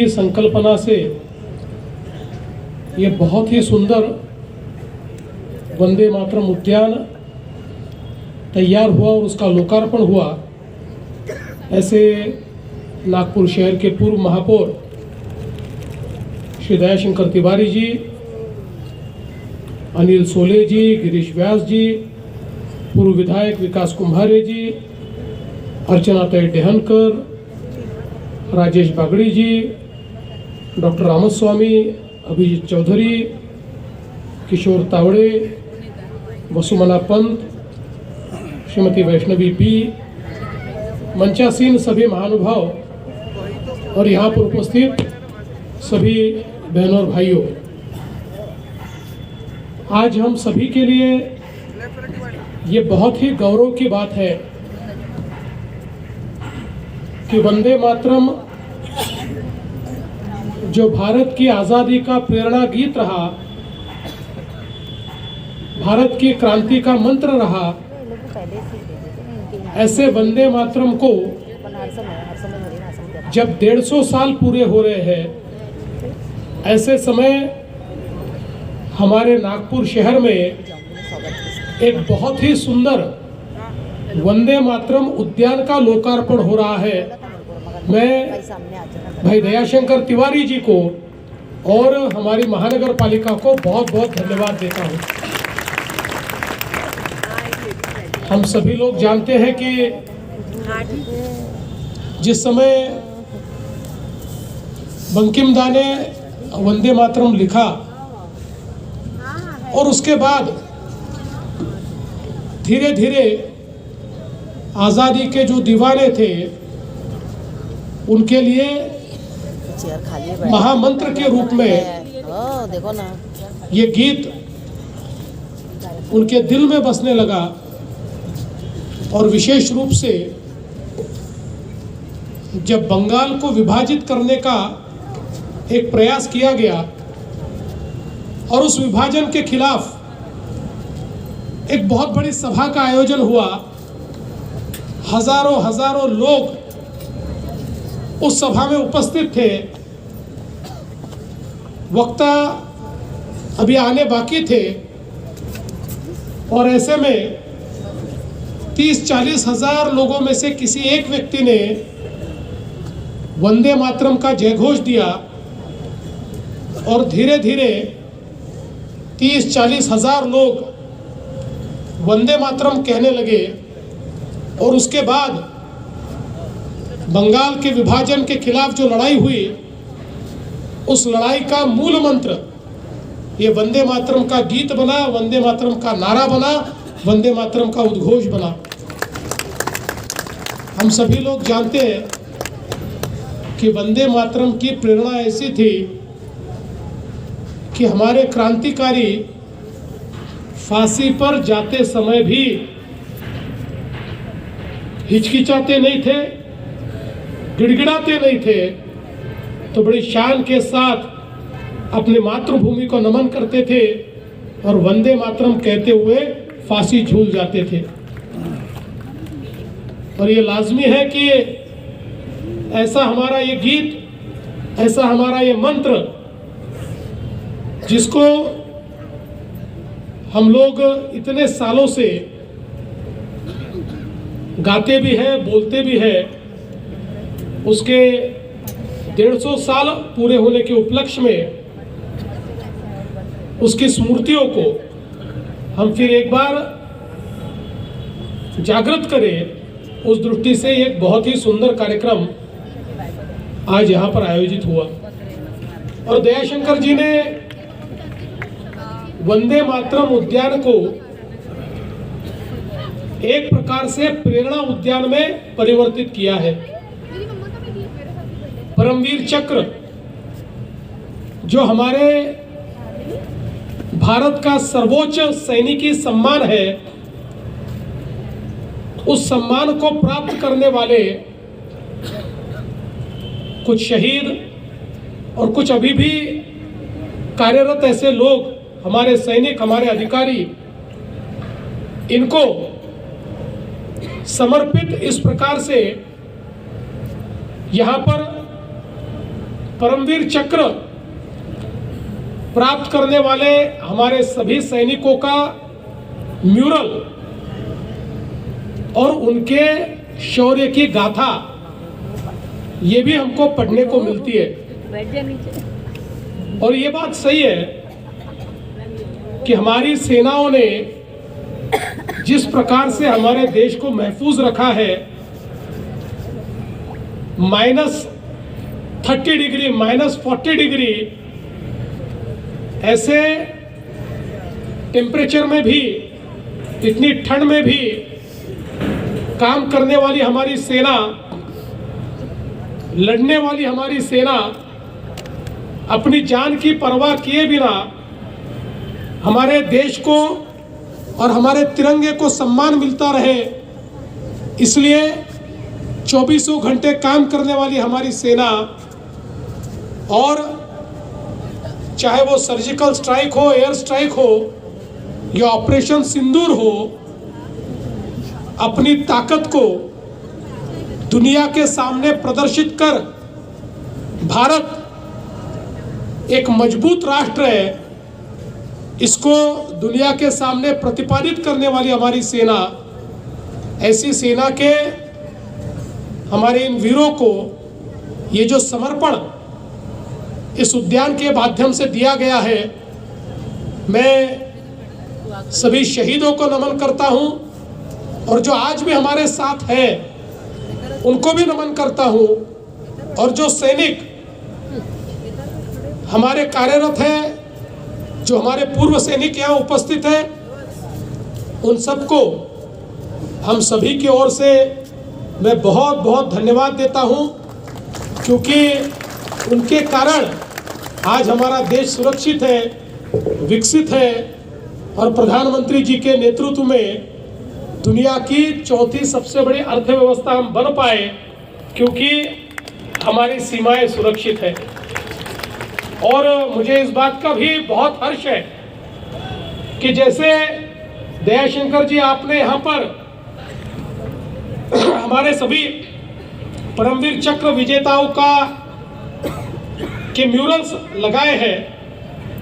की संकल्पना से ये बहुत ही सुंदर वंदे मातरम उद्यान तैयार हुआ और उसका लोकार्पण हुआ, ऐसे नागपुर शहर के पूर्व महापौर श्री दयाशंकर तिवारी जी, अनिल सोले जी, गिरीश व्यास जी, पूर्व विधायक विकास कुम्हारे जी, अर्चनाताई डेहनकर, राजेश बागड़ी जी, डॉक्टर रामस्वामी, अभिजीत चौधरी, किशोर तावड़े, वसुमना पंत, श्रीमती वैष्णवी पी, मंचासीन सभी महानुभाव और यहाँ पर उपस्थित सभी बहनों और भाइयों, आज हम सभी के लिए ये बहुत ही गौरव की बात है कि वंदे मातरम जो भारत की आज़ादी का प्रेरणा गीत रहा, भारत की क्रांति का मंत्र रहा, ऐसे वंदे मातरम को जब 150 साल पूरे हो रहे हैं, ऐसे समय हमारे नागपुर शहर में एक बहुत ही सुंदर वंदे मातरम उद्यान का लोकार्पण हो रहा है। मैं भाई दयाशंकर तिवारी जी को और हमारी महानगर पालिका को बहुत बहुत धन्यवाद देता हूँ। हम सभी लोग जानते हैं कि जिस समय बंकिम दा ने वंदे मातरम लिखा और उसके बाद धीरे धीरे आज़ादी के जो दीवाने थे उनके लिए महामंत्र के रूप में देखो ना, ये गीत उनके दिल में बसने लगा और विशेष रूप से जब बंगाल को विभाजित करने का एक प्रयास किया गया और उस विभाजन के खिलाफ एक बहुत बड़ी सभा का आयोजन हुआ, हजारों हजारों लोग उस सभा में उपस्थित थे। वक्ता अभी आने बाकी थे और ऐसे में 30-40 हजार लोगों में से किसी एक व्यक्ति ने वंदे मातरम का जयघोष दिया और धीरे धीरे 30-40 हजार लोग वंदे मातरम कहने लगे और उसके बाद बंगाल के विभाजन के खिलाफ जो लड़ाई हुई, उस लड़ाई का मूल मंत्र ये वंदे मातरम का गीत बना, वंदे मातरम का नारा बना, वंदे मातरम का उद्घोष बना। हम सभी लोग जानते हैं कि वंदे मातरम की प्रेरणा ऐसी थी कि हमारे क्रांतिकारी फांसी पर जाते समय भी हिचकिचाते नहीं थे, गिड़गिड़ाते नहीं थे, तो बड़ी शान के साथ अपने मातृभूमि को नमन करते थे और वंदे मातरम कहते हुए फांसी झूल जाते थे। और ये लाजमी है कि ऐसा हमारा ये गीत, ऐसा हमारा ये मंत्र, जिसको हम लोग इतने सालों से गाते भी हैं, बोलते भी हैं, उसके 150 साल पूरे होने के उपलक्ष्य में उसकी स्मृतियों को हम फिर एक बार जागृत करें, उस दृष्टि से एक बहुत ही सुंदर कार्यक्रम आज यहाँ पर आयोजित हुआ। और दयाशंकर जी ने वंदे मातरम उद्यान को एक प्रकार से प्रेरणा उद्यान में परिवर्तित किया है। परमवीर चक्र जो हमारे भारत का सर्वोच्च सैनिकी सम्मान है, उस सम्मान को प्राप्त करने वाले कुछ शहीद और कुछ अभी भी कार्यरत ऐसे लोग, हमारे सैनिक, हमारे अधिकारी, इनको समर्पित इस प्रकार से यहाँ पर परमवीर चक्र प्राप्त करने वाले हमारे सभी सैनिकों का म्यूरल और उनके शौर्य की गाथा ये भी हमको पढ़ने को मिलती है। और ये बात सही है कि हमारी सेनाओं ने जिस प्रकार से हमारे देश को महफूज रखा है, -30 डिग्री, -40 डिग्री ऐसे टेम्परेचर में भी, इतनी ठंड में भी काम करने वाली हमारी सेना, लड़ने वाली हमारी सेना अपनी जान की परवाह किए बिना हमारे देश को और हमारे तिरंगे को सम्मान मिलता रहे, इसलिए 24 घंटे काम करने वाली हमारी सेना, और चाहे वो सर्जिकल स्ट्राइक हो, एयर स्ट्राइक हो या ऑपरेशन सिंदूर हो, अपनी ताकत को दुनिया के सामने प्रदर्शित कर भारत एक मजबूत राष्ट्र है, इसको दुनिया के सामने प्रतिपादित करने वाली हमारी सेना, ऐसी सेना के हमारे इन वीरों को ये जो समर्पण इस उद्यान के माध्यम से दिया गया है, मैं सभी शहीदों को नमन करता हूं, और जो आज भी हमारे साथ हैं उनको भी नमन करता हूं, और जो सैनिक हमारे कार्यरत हैं, जो हमारे पूर्व सैनिक यहाँ उपस्थित हैं, उन सबको हम सभी की ओर से मैं बहुत बहुत धन्यवाद देता हूं, क्योंकि उनके कारण आज हमारा देश सुरक्षित है, विकसित है, और प्रधानमंत्री जी के नेतृत्व में दुनिया की चौथी सबसे बड़ी अर्थव्यवस्था हम बन पाए, क्योंकि हमारी सीमाएं सुरक्षित है। और मुझे इस बात का भी बहुत हर्ष है कि जैसे दयाशंकर जी आपने यहाँ पर हमारे सभी परमवीर चक्र विजेताओं के म्यूरल्स लगाए हैं,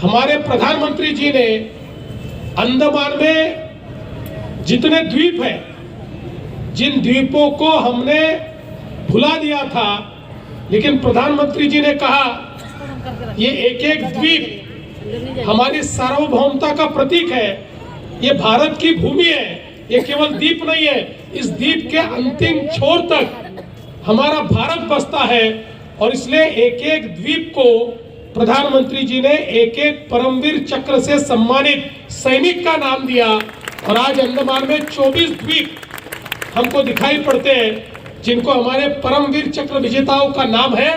हमारे प्रधानमंत्री जी ने अंडमान में जितने द्वीप हैं, जिन द्वीपों को हमने भुला दिया था, लेकिन प्रधानमंत्री जी ने कहा ये एक एक द्वीप हमारी सार्वभौमता का प्रतीक है, ये भारत की भूमि है, ये केवल द्वीप नहीं है, इस द्वीप के अंतिम छोर तक हमारा भारत बसता है। और इसलिए एक एक द्वीप को प्रधानमंत्री जी ने एक एक परमवीर चक्र से सम्मानित सैनिक का नाम दिया, और आज अंडमान में 24 द्वीप हमको दिखाई पड़ते हैं जिनको हमारे परमवीर चक्र विजेताओं का नाम है,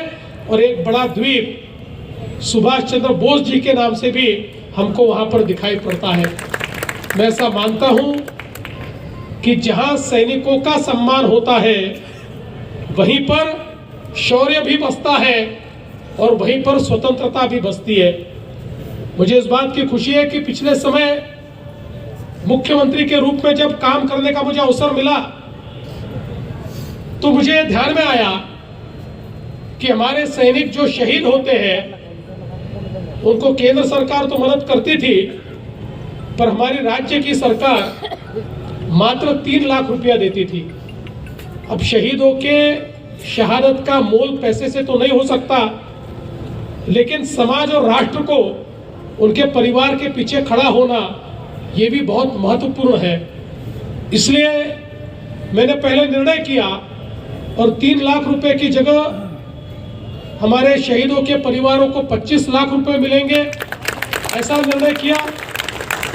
और एक बड़ा द्वीप सुभाष चंद्र बोस जी के नाम से भी हमको वहां पर दिखाई पड़ता है। मैं ऐसा मानता हूं कि जहां सैनिकों का सम्मान होता है वहीं पर शौर्य भी बसता है, और वहीं पर स्वतंत्रता भी बसती है। मुझे इस बात की खुशी है कि पिछले समय मुख्यमंत्री के रूप में जब काम करने का मुझे अवसर मिला, तो मुझे ध्यान में आया कि हमारे सैनिक जो शहीद होते हैं उनको केंद्र सरकार तो मदद करती थी, पर हमारी राज्य की सरकार मात्र 3 लाख रुपया देती थी। अब शहीदों के शहादत का मोल पैसे से तो नहीं हो सकता, लेकिन समाज और राष्ट्र को उनके परिवार के पीछे खड़ा होना ये भी बहुत महत्वपूर्ण है। इसलिए मैंने पहले निर्णय किया और 3 लाख रुपए की जगह हमारे शहीदों के परिवारों को 25 लाख रुपए मिलेंगे, ऐसा निर्णय किया।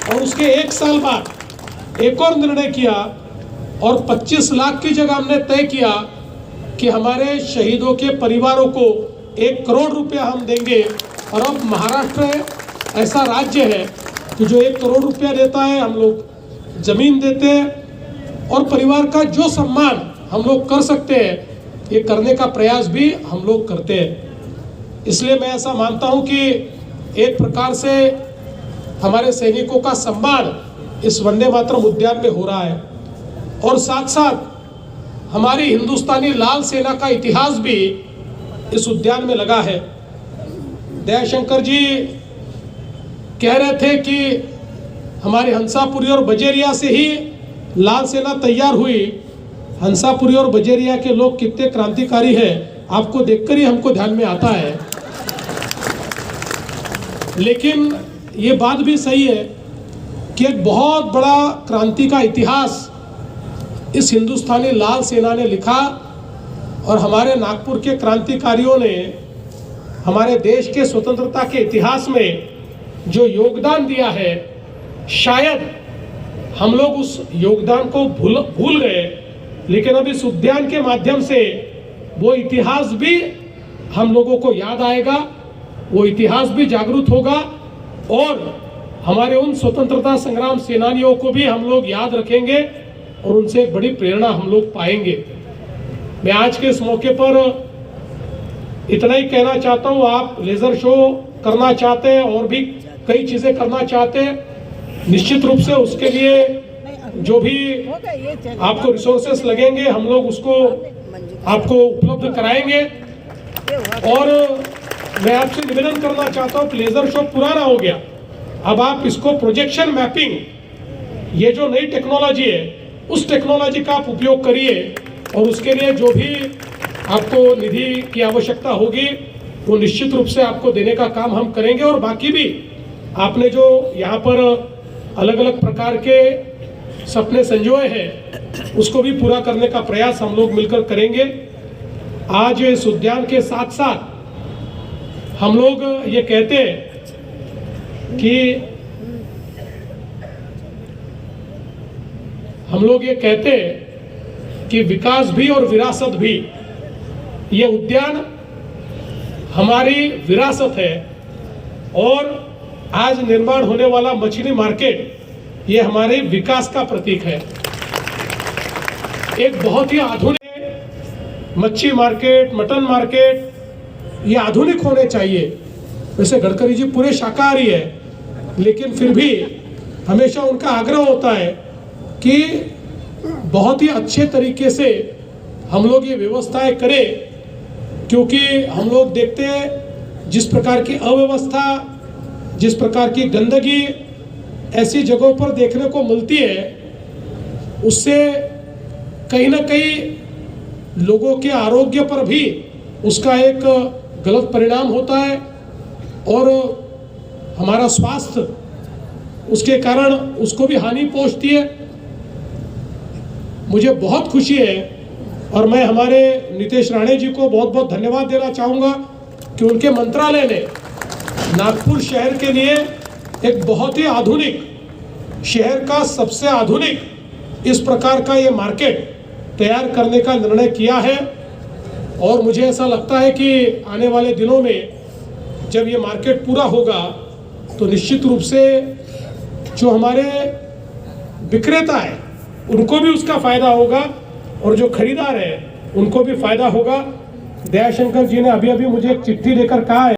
और उसके 1 साल बाद एक और निर्णय किया और 25 लाख की जगह हमने तय किया कि हमारे शहीदों के परिवारों को 1 करोड़ रुपया हम देंगे। और अब महाराष्ट्र ऐसा राज्य है कि जो 1 करोड़ रुपया देता है, हम लोग जमीन देते हैं, और परिवार का जो सम्मान हम लोग कर सकते हैं ये करने का प्रयास भी हम लोग करते हैं। इसलिए मैं ऐसा मानता हूं कि एक प्रकार से हमारे सैनिकों का सम्मान इस वंदे मातरम उद्यान में हो रहा है, और साथ साथ हमारी हिंदुस्तानी लाल सेना का इतिहास भी इस उद्यान में लगा है। दयाशंकर जी कह रहे थे कि हमारे हंसापुरी और बजेरिया से ही लाल सेना तैयार हुई। हंसापुरी और बजेरिया के लोग कितने क्रांतिकारी हैं आपको देखकर ही हमको ध्यान में आता है। लेकिन ये बात भी सही है कि एक बहुत बड़ा क्रांति का इतिहास इस हिंदुस्तानी लाल सेना ने लिखा और हमारे नागपुर के क्रांतिकारियों ने हमारे देश के स्वतंत्रता के इतिहास में जो योगदान दिया है, शायद हम लोग उस योगदान को भूल गए, लेकिन अब इस उद्यान के माध्यम से वो इतिहास भी हम लोगों को याद आएगा, वो इतिहास भी जागरूक होगा और हमारे उन स्वतंत्रता संग्राम सेनानियों को भी हम लोग याद रखेंगे और उनसे एक बड़ी प्रेरणा हम लोग पाएंगे। मैं आज के इस मौके पर इतना ही कहना चाहता हूँ, आप लेजर शो करना चाहते हैं और भी कई चीजें करना चाहते हैं, निश्चित रूप से उसके लिए जो भी आपको रिसोर्सेस लगेंगे हम लोग उसको आपको उपलब्ध कराएंगे। और मैं आपसे निवेदन करना चाहता हूँ, लेजर शो पुराना हो गया, अब आप इसको प्रोजेक्शन मैपिंग, ये जो नई टेक्नोलॉजी है उस टेक्नोलॉजी का आप उपयोग करिए और उसके लिए जो भी आपको निधि की आवश्यकता होगी वो निश्चित रूप से आपको देने का काम हम करेंगे। और बाकी भी आपने जो यहाँ पर अलग अलग प्रकार के सपने संजोए हैं उसको भी पूरा करने का प्रयास हम लोग मिलकर करेंगे। आज इस उद्यान के साथ साथ हम लोग ये कहते हैं कि कि विकास भी और विरासत भी, ये उद्यान हमारी विरासत है और आज निर्माण होने वाला मछली मार्केट ये हमारे विकास का प्रतीक है। एक बहुत ही आधुनिक मच्छी मार्केट, मटन मार्केट ये आधुनिक होने चाहिए। वैसे गडकरी जी पूरे शाकाहारी है, लेकिन फिर भी हमेशा उनका आग्रह होता है कि बहुत ही अच्छे तरीके से हम लोग ये व्यवस्थाएं करें, क्योंकि हम लोग देखते हैं जिस प्रकार की अव्यवस्था, जिस प्रकार की गंदगी ऐसी जगहों पर देखने को मिलती है, उससे कहीं ना कहीं लोगों के आरोग्य पर भी उसका एक गलत परिणाम होता है और हमारा स्वास्थ्य उसके कारण उसको भी हानि पहुंचती है। मुझे बहुत खुशी है और मैं हमारे नितेश राणे जी को बहुत बहुत धन्यवाद देना चाहूँगा कि उनके मंत्रालय ने नागपुर शहर के लिए एक बहुत ही आधुनिक, शहर का सबसे आधुनिक इस प्रकार का ये मार्केट तैयार करने का निर्णय किया है। और मुझे ऐसा लगता है कि आने वाले दिनों में जब ये मार्केट पूरा होगा तो निश्चित रूप से जो हमारे विक्रेता है उनको भी उसका फायदा होगा और जो खरीदार है उनको भी फायदा होगा। दयाशंकर जी ने अभी मुझे एक चिट्ठी लेकर कहा है